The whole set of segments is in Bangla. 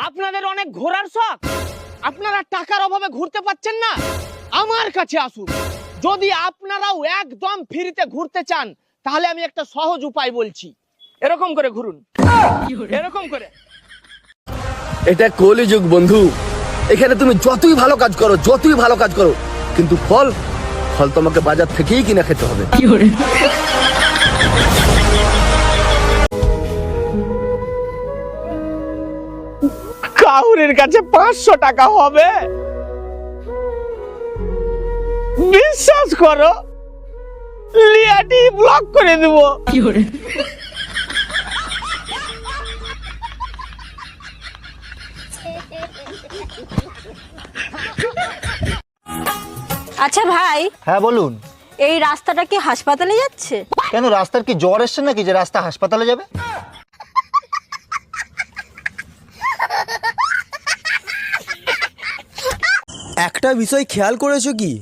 আপনাদের অনেক ঘোরার শখ, আপনারা টাকার অভাবে ঘুরতে পাচ্ছেন না, আমার কাছে আসুন। যদি আপনারাও একদম ফ্রিতে ঘুরতে চান তাহলে আমি একটা সহজ উপায় বলছি। এরকম করে ঘুরুন, এরকম করে। এটা কলিযুগ বন্ধু। এখানে তুমি যতই ভালো কাজ করো কিন্তু ফল তোমাকে বাজার থেকেই কিনে খেতে হবে। কাউরের কাছে 500 টাকা হবে? বিশ্বাস করো, লিয়াটি ব্লক করে দেব। আচ্ছা ভাই, হ্যাঁ বলুন। এই রাস্তাটা কি হাসপাতালে যাচ্ছে? কেন, রাস্তার কি জ্বর এসছে নাকি যে রাস্তা হাসপাতালে যাবে? একটা বিষয় খেয়াল করেছো কি,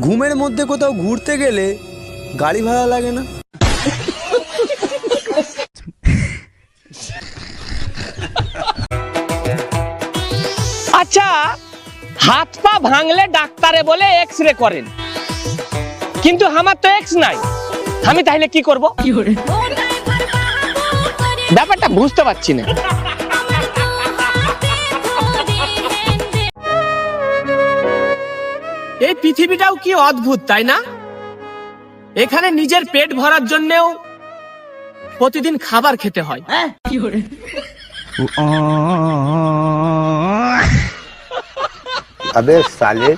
ঘুমের মধ্যে কোথাও ঘুরতে গেলে গাড়ি ভাড়া লাগে না? আচ্ছা, হাত পা ভাঙলে ডাক্তারে বলে এক্স-রে করেন, কিন্তু আমার তো এক্স নাই, আমি তাহলে কি করব? ব্যাপারটা বুঝতে পারছি না। এই পৃথিবীটাও কি অদ্ভুত, তাই না? এখানে নিজের পেট ভরার জন্যও প্রতিদিন খাবার খেতে হয়। আবে সালে